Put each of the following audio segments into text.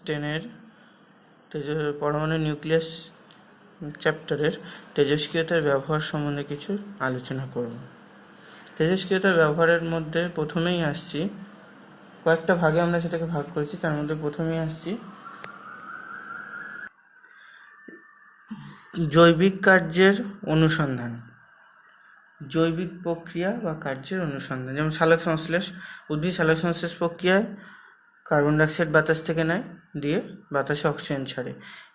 10-এর পরমাণু নিউক্লিয়াস চ্যাপ্টারের তেজস্ক্রিয়তার ব্যবহার সম্বন্ধে কিছু আলোচনা করব। তেজস্ক্রিয়তার ব্যবহারের মধ্যে প্রথমেই আসছি, কয়েকটা ভাগে আমরা সেটাকে ভাগ করেছি। তার মধ্যে প্রথমেই আসছি জৈবিক কার্যের অনুসন্ধান, জৈবিক প্রক্রিয়া বা কার্যের অনুসন্ধান। যেমন সালোক সংশ্লেষ, উদ্ভিদ সালোক সংশ্লেষ প্রক্রিয়ায় কার্বন ডাইঅক্সাইড বাতাস থেকে নেয়, দিয়ে বাতাসে অক্সিজেন ছাড়ে।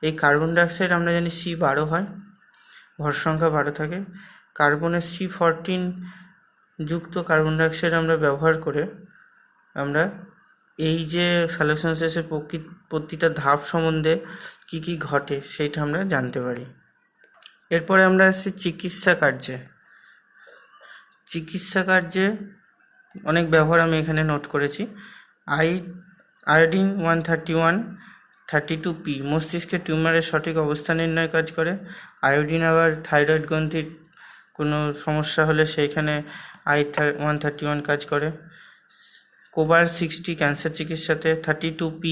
এই কার্বন ডাইঅক্সাইড আমরা জানি C12 হয়, ভর সংখ্যা 12 থাকে। কার্বনের C14 যুক্ত কার্বন ডাইঅক্সাইড আমরা ব্যবহার করে আমরা এই যে সালোক সংশ্লেষের প্রতিটা ধাপ সম্বন্ধে কি কি ঘটে সেইটা আমরা জানতে পারি। এরপরে আমরা আসছি চিকিৎসা কার্যে। চিকিৎসা কার্যে অনেক ব্যবহার আমি এখানে নোট করেছি। আয়োডিন 131-32P মস্তিষ্কের টিউমারের সঠিক অবস্থান নির্ণয় কাজ করে। আয়োডিন আবার থাইরয়েড গ্রন্থির কোনো সমস্যা হলে সেইখানে I131 কাজ করে। কোবার 60 ক্যান্সার চিকিৎসাতে, 32P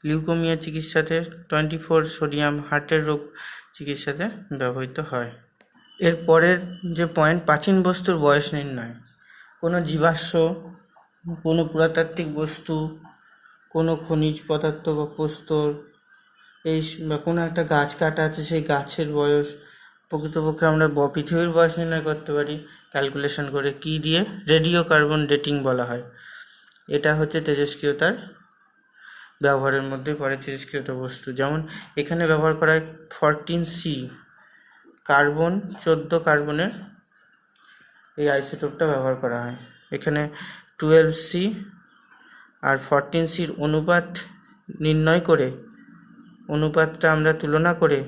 লিউকোমিয়া চিকিৎসাতে, 24 সোডিয়াম হার্টের রোগ চিকিৎসাতে ব্যবহৃত হয়। এরপরের যে পয়েন্ট, প্রাচীন বস্তুর বয়স নির্ণয়। কোনো জীবাশ্ম, কোনো পুরাতাত্ত্বিক বস্তু, কোনো খনিজ পদার্থ বা প্রস্তর, বা কোনো একটা গাছ কাটা আছে, সেই গাছের বয়স প্রকৃতপক্ষে আমরা পৃথিবীর বয়স নির্ণয় করতে পারি ক্যালকুলেশন করে। কি দিয়ে? রেডিও কার্বন ডেটিং বলা হয়। এটা হচ্ছে তেজস্ক্রিয়তার ব্যবহারের মধ্যে পড়ে তেজস্ক্রিয়তা বস্তু। যেমন এখানে ব্যবহার করা হয় 14C কার্বন, 14 কার্বনের এই আইসোটোপটা ব্যবহার করা হয়। এখানে 12C আর 14Cর অনুপাত নির্ণয় করে, অনুপাতটা আমরা তুলনা করে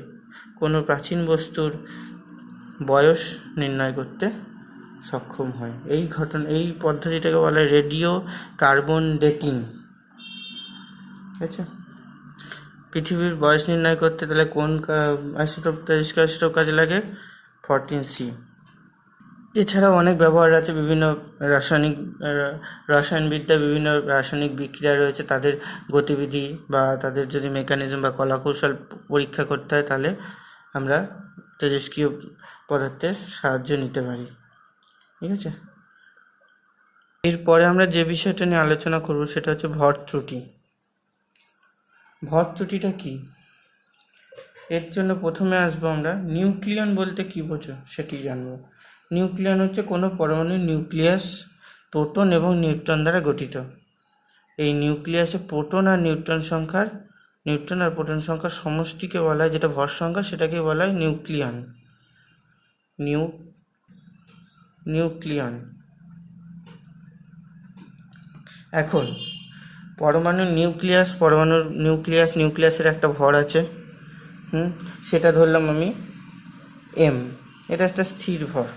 কোনো প্রাচীন বস্তুর বয়স নির্ণয় করতে সক্ষম হয়। এই পদ্ধতিটাকে বলা হয় রেডিও কার্বন ডেটিং। ঠিক আছে? পৃথিবীর বয়স নির্ণয় করতে তাহলে কোন আইসোটোপ, তেজস্ক্রিয় আইসোটোপ কাজে লাগে? 14C। এছাড়াও অনেক ব্যবহার আছে, বিভিন্ন রসায়নবিদ্যায় বিভিন্ন রাসায়নিক বিক্রিয়া রয়েছে, তাদের গতিবিধি বা তাদের যদি মেকানিজম বা কলাকৌশল পরীক্ষা করতে হয় তাহলে আমরা তেজস্ক্রিয় পদার্থের সাহায্য নিতে পারি। ঠিক আছে? এরপরে আমরা যে বিষয়টা নিয়ে আলোচনা করব সেটা হচ্ছে ভর ত্রুটি। ভর ত্রুটিটা কি? এর জন্য প্রথমে আসবো আমরা নিউক্লিয়ন বলতে কি বোঝো সেটি জানবো। নিউক্লিয়ন হচ্ছে কোনো পরমাণুর নিউক্লিয়াস প্রোটন এবং নিউট্রন দ্বারা গঠিত। এই নিউক্লিয়াসে প্রোটন আর প্রোটন সংখ্যার সমষ্টিকে বলা হয়, যেটা ভর সংখ্যা, সেটাকে বলা হয় নিউক্লিয়ন। এখন নিউক্লিয়াসের একটা ভর আছে, সেটা ধরলাম আমি m। এটা একটা স্থির ভর।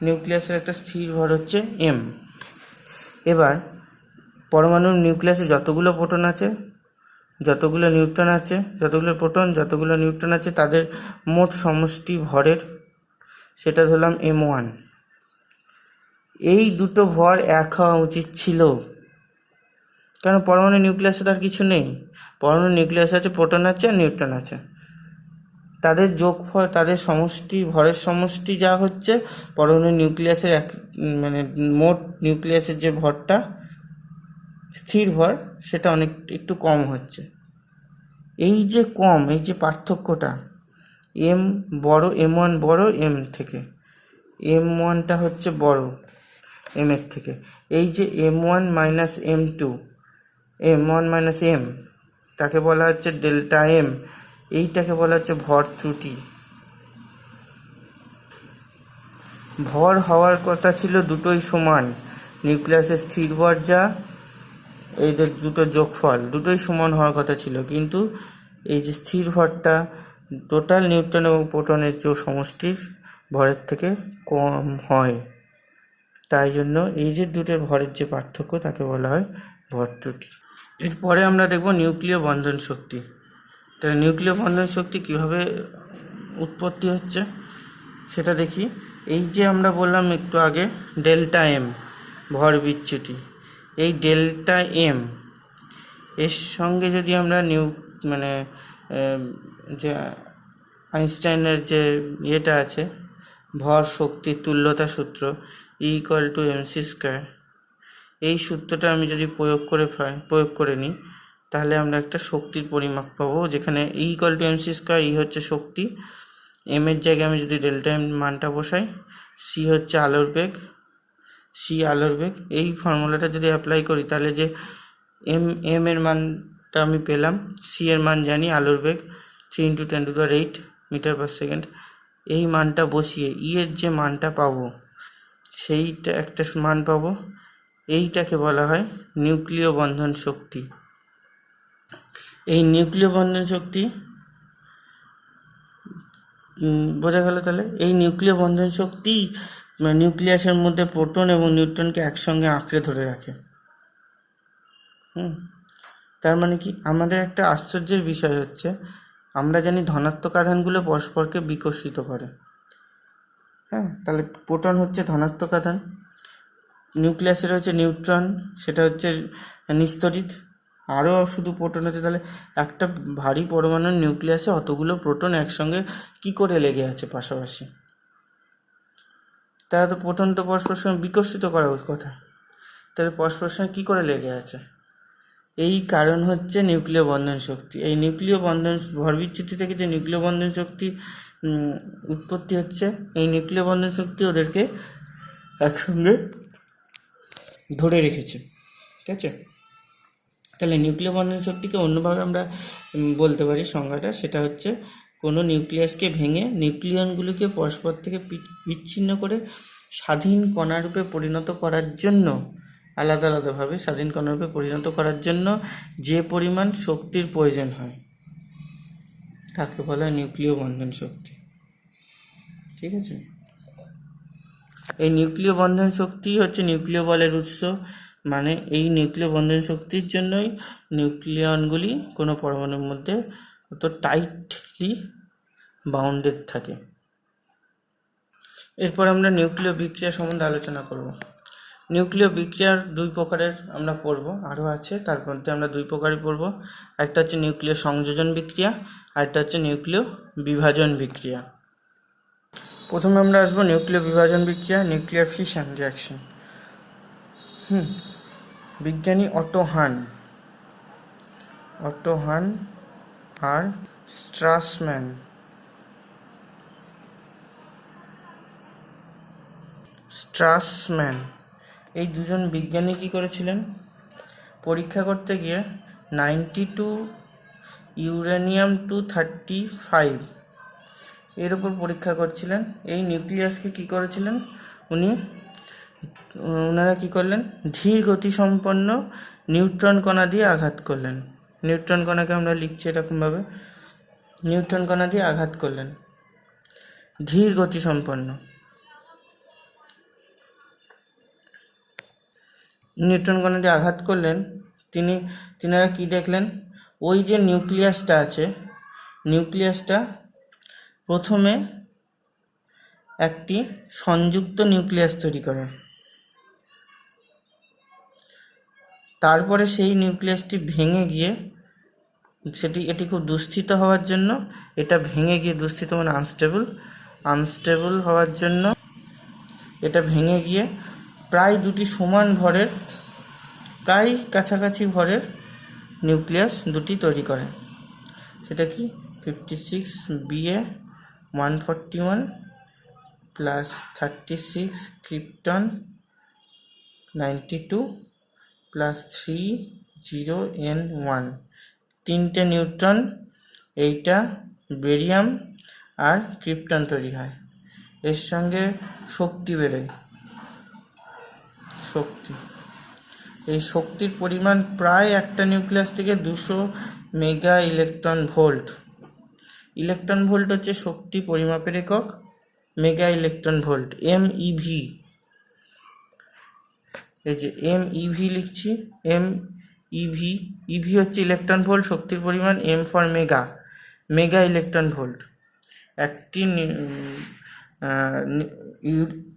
নিউক্লিয়াসের একটা স্থির ভর হচ্ছে m। এবার পরমাণুর নিউক্লিয়াসে যতগুলো প্রোটন আছে, যতগুলো নিউট্রন আছে, যতগুলো প্রোটন, যতগুলো নিউট্রন আছে, তাদের মোট সমষ্টি ভরের, সেটা ধরলাম m1। এই দুটো ভর এক হওয়া উচিত ছিল, কারণ পরমাণু নিউক্লিয়াসে তার কিছু নেই। পরমাণু নিউক্লিয়াসে আছে প্রোটন আছে আর নিউট্রন আছে, তাদের যোগফল, তাদের সমষ্টি, ভরের সমষ্টি যা হচ্ছে, পরমাণু নিউক্লিয়াসের মোট নিউক্লিয়াসের যে ভরটা স্থির ভর, সেটা একটু কম হচ্ছে। এই যে পার্থক্যটা, m1 বড় m থেকে, m1টা হচ্ছে বড় m এর থেকে। এই যে m1 মাইনাস m তাকে বলা হচ্ছে ডেল্টা m। এইটাকে বলা হচ্ছে ভর ত্রুটি। ভর হওয়ার কথা ছিল দুটোই সমান, নিউক্লিয়াসের স্থির ভর যা, এইদের দুটো যোগফল দুটোই সমান হওয়ার কথা ছিল, কিন্তু এই যে স্থির ভরটা টোটাল নিউট্রন এবং প্রোটনের যে সমষ্টির ভরের থেকে কম হয়, তাই জন্য এই যে দুটোর ভরের যে পার্থক্য তাকে বলা হয় ভর ত্রুটি। এরপরে আমরা দেখব নিউক্লিয় বন্ধন শক্তি। তাহলে নিউক্লিয় বন্ধন শক্তি কীভাবে উৎপত্তি হচ্ছে সেটা দেখি। এই যে আমরা বললাম একটু আগে ডেল্টা m ভর বিচ্যুতি, এই ডেল্টা m এর সঙ্গে যদি আমরা মানে যে আইনস্টাইনের যে ইয়েটা আছে, ভর শক্তির তুল্যতা সূত্র, E=mc², এই সূত্রটা আমি যদি প্রয়োগ করে নিই, তাহলে আমরা একটা শক্তির পরিমাপ পাবো, যেখানে E=mc², ই হচ্ছে শক্তি, এম এর জায়গায় আমি যদি ডেল্টা এম মানটা বসাই, সি হচ্ছে আলোর বেগ, এই ফর্মুলাটা যদি অ্যাপ্লাই করি, তাহলে যে এম এর মানটা আমি পেলাম, সি এর মান জানি, আলোর বেগ 3 × 10⁸ মিটার/সেকেন্ড, এই মানটা বসিয়ে ই এর যে মানটা পাবো, সেইটা একটা মান পাবো, এইটাকে বলা হয় নিউক্লিয় বন্ধন শক্তি। এই নিউক্লিয় বন্ধন শক্তি বোঝা গেল। তাহলে এই নিউক্লিয় বন্ধন শক্তি নিউক্লিয়াসের মধ্যে প্রোটন এবং নিউট্রনকে একসঙ্গে আঁকড়ে ধরে রাখে। তার মানে কি, আমাদের একটা আশ্চর্যের বিষয় হচ্ছে, আমরা জানি ধনাত্মক আধানগুলো পরস্পরকে বিকর্ষিত করে। তাহলে প্রোটন হচ্ছে ধনাত্মক আধান, নিউক্লিয়াসের হচ্ছে নিউট্রন, সেটা হচ্ছে নিস্তড়িত, আরও শুধু প্রোটন হচ্ছে। তাহলে একটা ভারী পরমাণুর নিউক্লিয়াসে অতগুলো প্রোটন একসঙ্গে কি করে লেগে আছে পাশাপাশি? তাহলে তো প্রোটন তো পরস্পরের সঙ্গে বিকর্ষিত করার কথা, তাহলে পরস্পরের সঙ্গে কী করে লেগে আছে? এই কারণ হচ্ছে নিউক্লিয় বন্ধন শক্তি। এই নিউক্লিয় বন্ধন ভরবিচ্যুতি থেকে যে নিউক্লিয় বন্ধন শক্তি উৎপত্তি হচ্ছে, এই নিউক্লিয় বন্ধন শক্তি ওদেরকে একসঙ্গে ধরে রেখেছে। ঠিক আছে? তাহলে নিউক্লিয় বন্ধন শক্তিকে অন্যভাবে আমরা বলতে পারি সংজ্ঞাটা, সেটা হচ্ছে কোনো নিউক্লিয়াসকে ভেঙে নিউক্লিয়নগুলিকে পরস্পর থেকে বিচ্ছিন্ন করে স্বাধীন কণারূপে পরিণত করার জন্য, আলাদা আলাদাভাবে স্বাধীন কণারূপে পরিণত করার জন্য যে পরিমাণ শক্তির প্রয়োজন হয়, তাকে বলা হয় নিউক্লিয় বন্ধন শক্তি। ঠিক আছে? এই নিউক্লিয় বন্ধন শক্তি হচ্ছে নিউক্লিয় বলের উৎস। মানে এই নিউক্লিয় বন্ধন শক্তির জন্যই নিউক্লিয়নগুলি কোনো পরমাণুর মধ্যে অত টাইটলি বাউন্ডেড থাকে। এরপর আমরা নিউক্লিয় বিক্রিয়া সম্বন্ধে আলোচনা করব। নিউক্লিয় বিক্রিয়ার দুই প্রকারের আমরা পড়ব, আরও আছে, তার মধ্যে আমরা দুই প্রকারই পড়ব। একটা হচ্ছে নিউক্লিয় সংযোজন বিক্রিয়া, আর একটা হচ্ছে নিউক্লিয় বিভাজন বিক্রিয়া। প্রথমে আমরা আসবো নিউক্লিয় বিভাজন বিক্রিয়া, নিউক্লিয়ার ফিশন রিয়াকশন। বিজ্ঞানী অটো হান আর স্ট্রাসম্যান এই দুজন বিজ্ঞানী কী করেছিলেন? পরীক্ষা করতে গিয়ে 92 ইউরেনিয়াম-235 এর উপর পরীক্ষা করছিলেন। এই নিউক্লিয়াসকে কী করেছিলেন ওনারা কী করলেন? ধীর গতিসম্পন্ন নিউট্রন কণা দিয়ে আঘাত করলেন। নিউট্রন কণাকে আমরা লিখছি এরকমভাবে, নিউট্রন কণা দিয়ে আঘাত করলেন, ধীর গতিসম্পন্ন নিউট্রন কণা দিয়ে আঘাত করলেন। তিনারা কি দেখলেন? ওই যে নিউক্লিয়াসটা আছে, নিউক্লিয়াসটা প্রথমে একটি সংযুক্ত নিউক্লিয়াস তৈরি করে, তারপরে সেই নিউক্লিয়াসটি ভেঙে গিয়ে এটি খুব দুস্থিত হওয়ার জন্য, এটা ভেঙে গিয়ে, দুস্থিত মানে আনস্টেবল হওয়ার জন্য এটা ভেঙে গিয়ে প্রায় দুটি সমান ভরের, প্রায় কাছাকাছি ভরের নিউক্লিয়াস দুটি তৈরি করে। সেটা কি? 56Ba141 plus 36 krypton 92 plus 30N1, তিনটে নিউট্রন, এইটা বেরিয়াম আর ক্রিপ্টন তৈরি হয়। এর সঙ্গে শক্তি বেরোয়, এই শক্তির পরিমাণ প্রায় একটা নিউক্লিয়াস থেকে 200 mega electron volt. Electron volt হচ্ছে শক্তি পরিমাপের একক, মেগা ইলেকট্রন ভোল্ট MeV। এই যে MeV লিখছি, EV হচ্ছে ইলেকট্রন ভোল্ট, শক্তির পরিমাণ, M for mega electron volt. একটি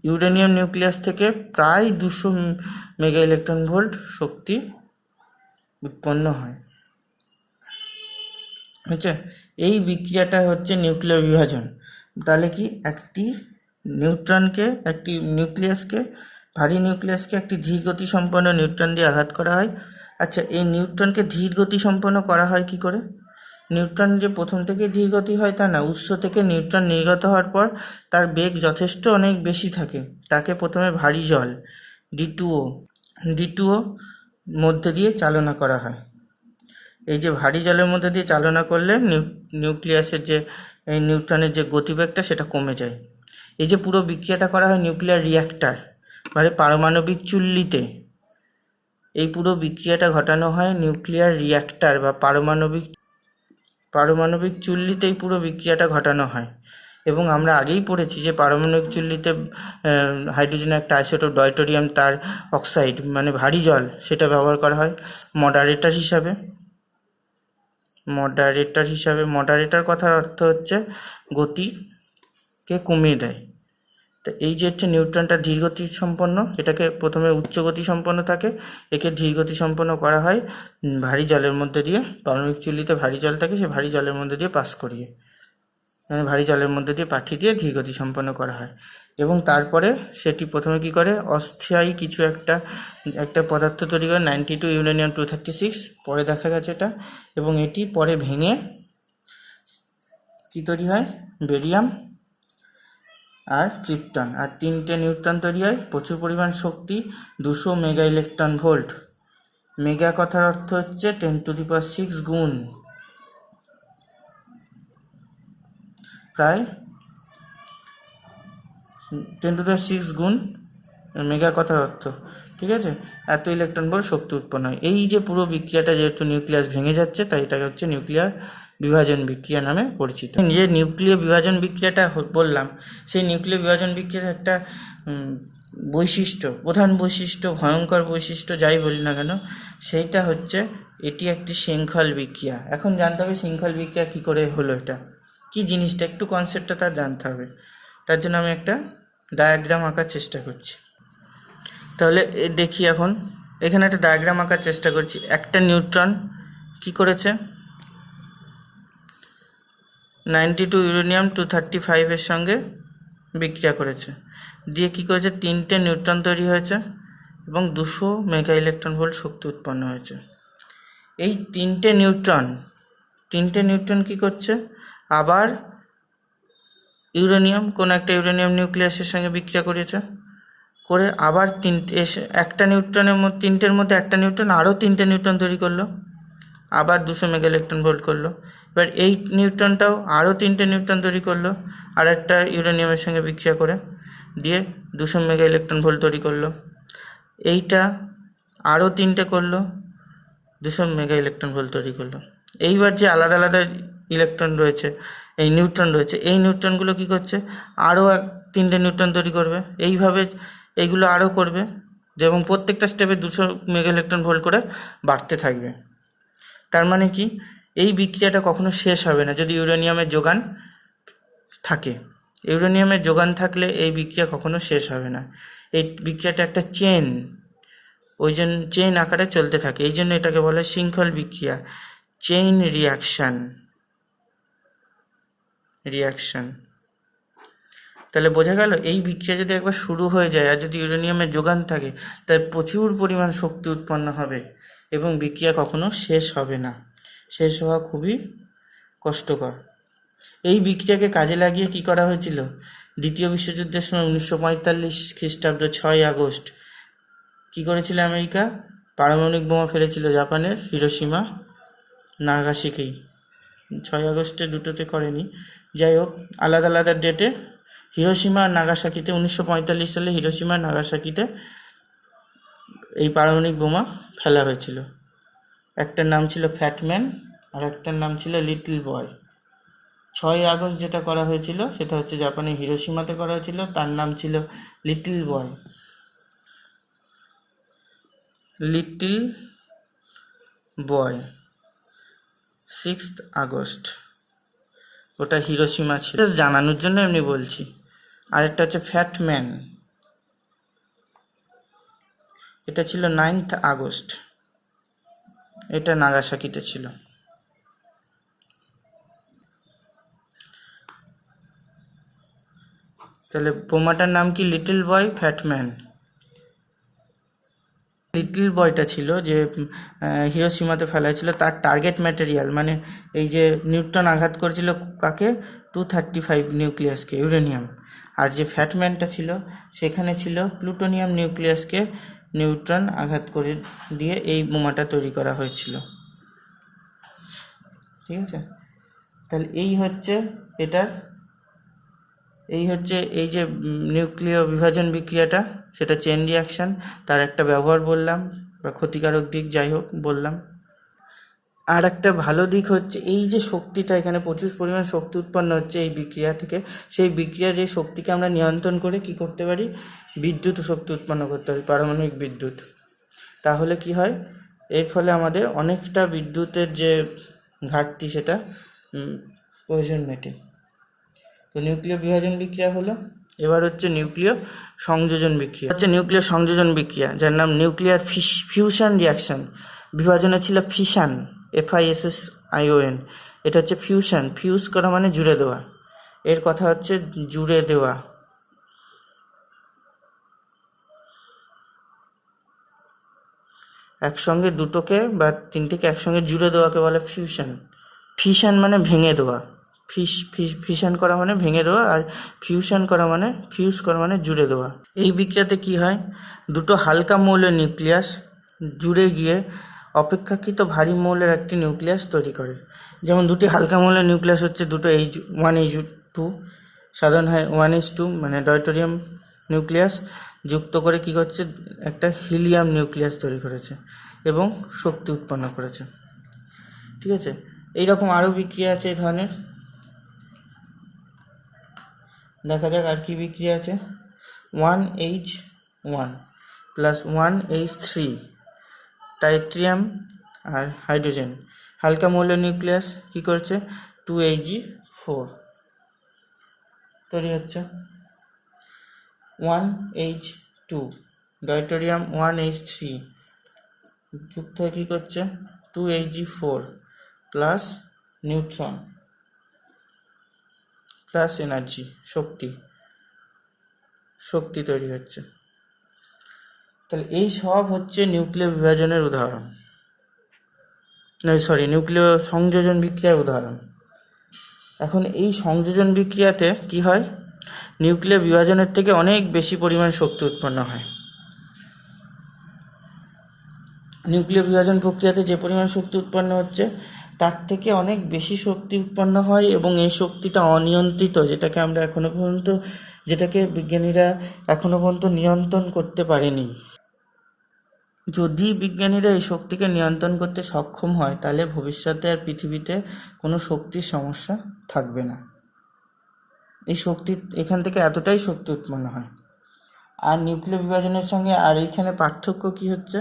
ইউরেনিয়াম নিউক্লিয়াস থেকে প্রায় 200 মেগা ইলেকট্রন ভোল্ট শক্তি উৎপন্ন হয়। হচ্ছে এই বিক্রিয়াটা হচ্ছে নিউক্লিয় বিভাজন। তাহলে কি একটি নিউক্লিয়াসকে ভারী নিউক্লিয়াসকে একটি ধীর গতি সম্পন্ন নিউট্রন দিয়ে আঘাত করা হয়। আচ্ছা, এই নিউট্রনকে ধীর গতি সম্পন্ন করা হয় কি করে? নিউট্রন যে প্রথম থেকে ধীর গতি হয় তা না, উৎস থেকে নিউট্রন নির্গত হওয়ার পর তার বেগ যথেষ্ট অনেক বেশি থাকে। তাকে প্রথমে ভারী জল D2O মধ্যে দিয়ে চালনা করা হয়। এই যে ভারী জলের মধ্যে দিয়ে চালনা করলে নিউক্লিয়াসের যে এই নিউট্রনের যে গতিবেগটা সেটা কমে যায়। এই যে পুরো বিক্রিয়াটা করা হয় নিউক্লিয়ার রিঅ্যাক্টর মানে পারমাণবিক চুল্লিতে। এই পুরো বিক্রিয়াটা ঘটানো হয় নিউক্লিয়ার রিঅ্যাক্টর বা পারমাণবিক চুল্লিতেই পুরো বিক্রিয়াটা ঘটানো হয়। এবং আমরা আগেই পড়েছি যে পারমাণবিক চুল্লিতে হাইড্রোজেনের একটা আইসোটোপ ডয়টোরিয়াম তার অক্সাইড মানে ভারী জল সেটা ব্যবহার করা হয় মডারেটর হিসাবে। মডারেটর কথার অর্থ হচ্ছে গতিকে কমিয়ে দেয়। তো এই যে হচ্ছে নিউট্রনটা ধীরগতি সম্পন্ন, এটাকে প্রথমে উচ্চ গতি সম্পন্ন থাকে, একে ধীরগতি সম্পন্ন করা হয় ভারী জলের মধ্যে দিয়ে। পারমাণবিক চুল্লিতে ভারী জল থাকে, সে ভারী জলের মধ্যে দিয়ে পাস করিয়ে মানে ভারী জলের মধ্যে দিয়ে পাঠিয়ে দিয়ে ধীরগতি সম্পন্ন করা হয়। এবং তারপরে সেটি প্রথমে কি করে অস্থায়ী কিছু একটা পদার্থ তৈরি করে 92 ইউরেনিয়াম 236, পরে দেখা গেছে এটা। এবং এটি পরে ভেঙে কি তৈরি হয় বেরিয়াম আর ক্রিপ্টন, আর 3টে নিউট্রন তৈরি হয়। প্রচুর পরিমাণ শক্তি 200 মেগা ইলেকট্রন ভোল্ট। মেগা কথার অর্থ হচ্ছে 10⁶ গুণ, প্রায় 10⁶ গুণ মেগা কথার অর্থ, ঠিক আছে? এত ইলেকট্রন ভোল্ট শক্তি উৎপন্ন হয়। এই যে পুরো বিক্রিয়াটা যেহেতু নিউক্লিয়াস ভেঙে যাচ্ছে তাই এটাকে হচ্ছে নিউক্লিয়ার বিভাজন বিক্রিয়া নামে পরিচিত। যে নিউক্লিয় বিভাজন বিক্রিয়াটা বললাম, সেই নিউক্লিয় বিভাজন বিক্রিয়ার একটা প্রধান বৈশিষ্ট্য, ভয়ঙ্কর বৈশিষ্ট্য যাই বলি না কেন, সেইটা হচ্ছে এটি একটি শৃঙ্খল বিক্রিয়া। এখন জানতে হবে শৃঙ্খল বিক্রিয়া কী করে হলো, এটা কি জিনিসটা একটু কনসেপ্টটা তার জানতে হবে। তার জন্য আমি একটা ডায়াগ্রাম আঁকার চেষ্টা করছি। তাহলে দেখি এখন এখানে একটা ডায়াগ্রাম আঁকার চেষ্টা করছি। একটা নিউট্রন কি করেছে 92 ইউরেনিয়াম 235 এর সঙ্গে বিক্রিয়া করেছে, দিয়ে কি করেছে 3টে নিউট্রন তৈরি হয়েছে এবং 200 মেগা ইলেকট্রন ভোল্ট শক্তি উৎপন্ন হয়েছে। এই 3টে নিউট্রন কি করছে, আবার কোনো একটা ইউরেনিয়াম নিউক্লিয়াসের সঙ্গে বিক্রিয়া করেছে, করে আবার তিনটের মধ্যে একটা নিউট্রন আরও 3টে নিউট্রন তৈরি করলো, আবার 200 মেগা ইলেকট্রন ভোল্ট করলো। এবার এই নিউট্রনটাও আরও 3টে নিউট্রন তৈরি করলো আর একটা ইউরেনিয়ামের সঙ্গে বিক্রিয়া করে, দিয়ে 200 মেগা ইলেকট্রন ভোল্ট তৈরি করলো। এইটা আরও 3টে করলো, 200 মেগা ইলেকট্রন ভোল্ট তৈরি করলো। এইবার যে আলাদা আলাদা নিউট্রন রয়েছে, এই নিউট্রনগুলো কি করছে, আরও 3টে নিউট্রন তৈরি করবে। এইভাবে এইগুলো আরও করবে, এবং প্রত্যেকটা স্টেপে 200 মেগা ইলেকট্রন ভোল্ট করে বাড়তে থাকবে। তার মানে কি, এই বিক্রিয়াটা কখনো শেষ হবে না যদি ইউরেনিয়ামের যোগান থাকে। ইউরেনিয়ামের যোগান থাকলে এই বিক্রিয়া কখনো শেষ হবে না। এই বিক্রিয়াটা একটা চেইন আকারে চলতে থাকে, এই জন্য এটাকে বলে শৃঙ্খল বিক্রিয়া, চেইন রিয়াকশন। তাহলে বোঝা গেল, এই বিক্রিয়া যদি একবার শুরু হয়ে যায় আর যদি ইউরেনিয়ামের যোগান থাকে তার প্রচুর পরিমাণ শক্তি উৎপন্ন হবে এবং বিক্রিয়া কখনো শেষ হবে না। শেষ হওয়া খুবই কষ্টকর। এই বিক্রিয়াকে কাজে লাগিয়ে কি করা হয়েছিল, দ্বিতীয় বিশ্বযুদ্ধের সময় 1945 খ্রিস্টাব্দ 6 আগস্ট কি করেছিল আমেরিকা, পারমাণবিক বোমা ফেলেছিল জাপানের হিরোশিমা নাগাসাকি। 6 আগস্টে দুটোতে করেনি, যাই হোক আলাদা আলাদা ডেটে হিরোশিমা আর নাগাসাকিতে 1945 সালে হিরোশিমা নাগাসাকিতে এই পারমাণবিক বোমা ফেলা হয়েছিল। একটার নাম ছিল ফ্যাটম্যান আর একটার নাম ছিল লিটল বয়। 6 আগস্ট যেটা করা হয়েছিল সেটা হচ্ছে জাপানের হিরোশিমাতে করা হয়েছিল, তার নাম ছিল লিটল বয়। 6 আগস্ট ওটা হিরোশিমা ছিল, জানানোর জন্য এমনি বলছি। আরেকটা হচ্ছে ফ্যাটম্যান, এটা ছিল 9 আগস্ট, এটা নাগাসাকিতে ছিল। তাহলে বোমাটার নাম কি? Little boy fat man. Little বয়টা ছিল যে হিরোশিমাতে ফেলা ছিল, তার টার্গেট ম্যাটেরিয়াল মানে এই যে নিউট্রন আঘাত করেছিল কাকে? 235 নিউক্লিয়াসকে, ইউরেনিয়াম। আর যে ফ্যাটম্যানটা ছিল সেখানে ছিল প্লুটোনিয়াম নিউক্লিয়াসকে নিউট্রন আঘাত করে দিয়ে এই বোমাটা তৈরি করা হয়েছিল। ঠিক আছে, তাহলে এই হচ্ছে এই যে নিউক্লিয় বিভাজন বিক্রিয়াটা, সেটা চেন রিয়াকশান, তার একটা ব্যবহার বললাম বা ক্ষতিকারক দিক যাই হোক বললাম। আর একটা ভালো দিক হচ্ছে এই যে শক্তিটা, এখানে প্রচুর পরিমাণ শক্তি উৎপন্ন হচ্ছে এই বিক্রিয়া থেকে, সেই বিক্রিয়ার যে শক্তিকে আমরা নিয়ন্ত্রণ করে কি করতে পারি? বিদ্যুৎ শক্তি উৎপন্ন করতে পারি, পারমাণবিক বিদ্যুৎ। তাহলে কি হয়? এর ফলে আমাদের অনেকটা বিদ্যুতের যে ঘাটতি সেটা প্রয়োজন মেটে। তো নিউক্লিয় বিভাজন বিক্রিয়া হলো। এবার হচ্ছে নিউক্লিয় সংযোজন বিক্রিয়া। নিউক্লিয় সংযোজন বিক্রিয়া, যার নাম নিউক্লিয়ার ফিউশন রিয়াকশন। বিভাজনে ছিল ফিশন, FISSION। এটা হচ্ছে ফিউশন, ফিউজ করা মানে জুড়ে দেওয়া। এর কথা হচ্ছে জুড়ে দেওয়া। একসঙ্গে দুটোকে বা তিনটেকে একসঙ্গে জুড়ে দেওয়াকে বলে ফিউশন। ফিশন মানে ভেঙে দেওয়া, ফিশন করা মানে ভেঙে দেওয়া, আর ফিউজ করা মানে জুড়ে দেওয়া। এই বিক্রিয়াতে কি হয়? দুটো হালকা মৌলের নিউক্লিয়াস জুড়ে গিয়ে অপেক্ষাকৃত ভারী মৌলের একটি নিউক্লিয়াস তৈরি করে। যেমন দুটি হালকা মৌলের নিউক্লিয়াস হচ্ছে দুটো H1H2, সাধারণ 1H2 মানে ডয়টোরিয়াম নিউক্লিয়াস যুক্ত করে কি করছে? একটা হিলিয়াম নিউক্লিয়াস তৈরি করেছে এবং শক্তি উৎপন্ন করেছে। ঠিক আছে, এইরকম আরও বিক্রিয়া আছে এই ধরনের। দেখা যাক আর কি বিক্রিয়া আছে। 1H1 প্লাস 1H3 টাইট্রিয়াম আর হাইড্রোজেন, হালকা মৌলের নিউক্লিয়াস কি করছে? 2Ag4 তৈরি হচ্ছে। 1H2 ডয়টোরিয়াম 1H3 যুক্ত হয়ে কী করছে? 2Ag4 plus neutron plus energy, শক্তি তৈরি হচ্ছে। তাহলে এই সব হচ্ছে নিউক্লিয় বিভাজনের উদাহরণ, নিউক্লিয় সংযোজন বিক্রিয়ার উদাহরণ। এখন এই সংযোজন বিক্রিয়াতে কি হয়? নিউক্লিয় বিভাজনের থেকে অনেক বেশি পরিমাণ শক্তি উৎপন্ন হয়। নিউক্লিয় বিভাজন প্রক্রিয়াতে যে পরিমাণ শক্তি উৎপন্ন হচ্ছে তার থেকে অনেক বেশি শক্তি উৎপন্ন হয়, এবং এই শক্তিটা অনিয়ন্ত্রিত, যেটাকে বিজ্ঞানীরা এখনো পর্যন্ত নিয়ন্ত্রণ করতে পারেনি। যদি বিজ্ঞানীরা এই শক্তিকে নিয়ন্ত্রণ করতে সক্ষম হয় তাহলে ভবিষ্যতে আর পৃথিবীতে কোনো শক্তির সমস্যা থাকবে না। এই শক্তি এখান থেকে এতটাই শক্তি উৎপন্ন হয়। আর নিউক্লিয় বিভাজনের সঙ্গে আর এইখানে পার্থক্য কি হচ্ছে?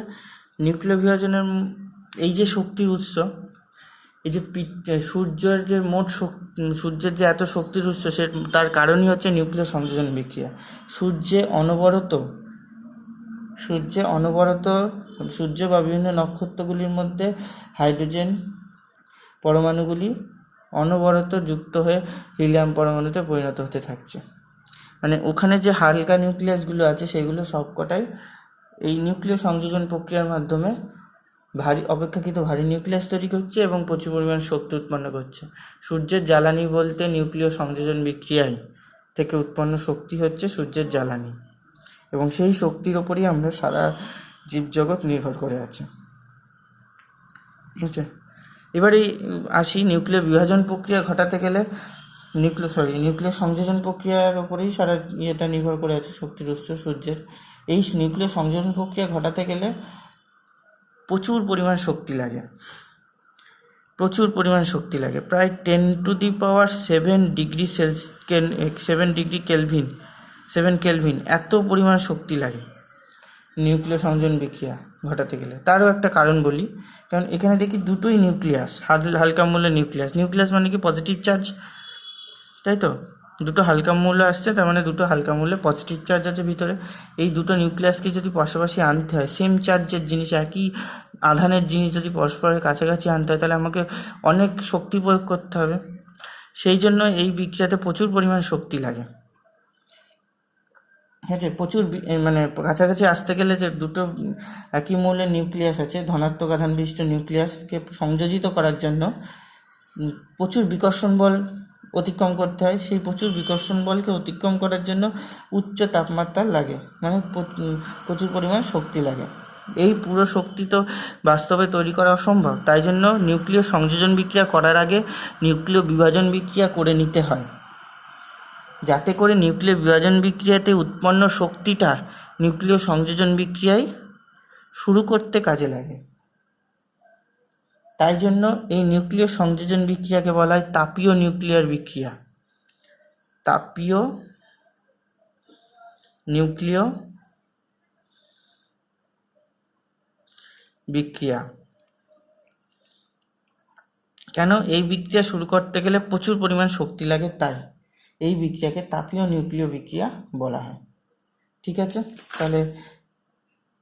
নিউক্লিয় বিভাজনের এই যে শক্তির উৎস, এই যে সূর্যের যে এত শক্তির উৎস, তার কারণই হচ্ছে নিউক্লিয় সংযোজন বিক্রিয়া। সূর্য বা বিভিন্ন নক্ষত্রগুলির মধ্যে হাইড্রোজেন পরমাণুগুলি অনবরত যুক্ত হয়ে হিলিয়াম পরমাণুতে পরিণত হতে থাকছে। মানে ওখানে যে হালকা নিউক্লিয়াসগুলো আছে সেগুলো সবকটাই এই নিউক্লিয় সংযোজন প্রক্রিয়ার মাধ্যমে অপেক্ষাকৃত ভারী নিউক্লিয়াস তৈরি করছে এবং প্রচুর পরিমাণ শক্তি উৎপন্ন করছে। সূর্যের জ্বালানি বলতে নিউক্লিয় সংযোজন বিক্রিয়ায় থেকে উৎপন্ন শক্তি হচ্ছে সূর্যের জ্বালানি, এবং সেই শক্তির ওপরই আমরা সারা জীবজগৎ নির্ভর করে আছে। ঠিক আছে, এবারে আসি নিউক্লিয় বিভাজন প্রক্রিয়া ঘটাতে গেলে নিউক্লিয় সংযোজন প্রক্রিয়ার ওপরেই সারা ইয়েটা নির্ভর করে আছে, শক্তির উৎস সূর্যের। এই নিউক্লিয় সংযোজন প্রক্রিয়া ঘটাতে গেলে প্রচুর পরিমাণ শক্তি লাগে, প্রায় 10⁷ কেলভিন এত পরিমাণ শক্তি লাগে নিউক্লিয় সংযোজন বিক্রিয়া ঘটাতে গেলে। তারও একটা কারণ বলি, কারণ এখানে দেখি দুটোই নিউক্লিয়াস, হালকা মৌলের নিউক্লিয়াস মানে কি পজিটিভ চার্জ, তাই তো? দুটো হালকা মৌল আসছে, তার মানে দুটো হালকা মৌলে পজিটিভ চার্জ আছে ভিতরে। এই দুটো নিউক্লিয়াসকে যদি পাশাপাশি আনতে হয়, সেম চার্জের জিনিস, একই আধানের জিনিস যদি পরস্পরের কাছাকাছি আনতে হয়, তাহলে আমাকে অনেক শক্তি প্রয়োগ করতে হবে। সেই জন্য এই বিক্রিয়াতে প্রচুর পরিমাণ শক্তি লাগে। ঠিক আছে, প্রচুর মানে কাছাকাছি আসতে গেলে যে দুটো একই মৌলের নিউক্লিয়াস আছে, ধনাত্মক আধান বিশিষ্ট নিউক্লিয়াসকে সংযোজিত করার জন্য প্রচুর বিকর্ষণ বল অতিক্রম করতে হয়। সেই প্রচুর বিকর্ষণ বলকে অতিক্রম করার জন্য উচ্চ তাপমাত্রা লাগে, মানে প্রচুর পরিমাণ শক্তি লাগে। এই পুরো শক্তি তো বাস্তবে তৈরি করা অসম্ভব, তাই জন্য নিউক্লিয় সংযোজন বিক্রিয়া করার আগে নিউক্লিয় বিভাজন বিক্রিয়া করে নিতে হয়, যাতে করে নিউক্লিয় বিভাজন বিক্রিয়াতে উৎপন্ন শক্তিটা নিউক্লিয় সংযোজন বিক্রিয়ায় শুরু করতে কাজে লাগে। তাই জন্য এই নিউক্লিয় সংযোজন বিক্রিয়াকে বলা হয় তাপীয় নিউক্লিয়ার বিক্রিয়া। তাপীয় নিউক্লিয় বিক্রিয়া। কেন? এই বিক্রিয়া শুরু করতে গেলে প্রচুর পরিমাণ শক্তি লাগে, তাই এই বিক্রিয়াকে তাপীয় নিউক্লিয় বিক্রিয়া বলা হয়। ঠিক আছে, তাহলে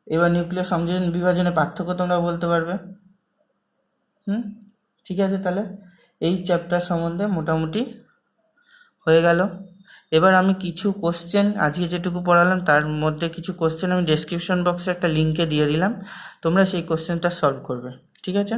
এবার নিউক্লিয় সংযোজন বিভাজনের পার্থক্য তোমরা বলতে পারবে। ঠিক আছে, তাহলে এই চ্যাপ্টার সম্বন্ধে মোটামুটি হয়ে গেল। এবার আমি কিছু কোশ্চেন, আজকে যেটুকু পড়ালাম তার মধ্যে কিছু কোশ্চেন আমি ডেসক্রিপশন বক্সে একটা লিঙ্কে দিয়ে দিলাম, তোমরা সেই কোশ্চেনটা সলভ করবে। ঠিক আছে।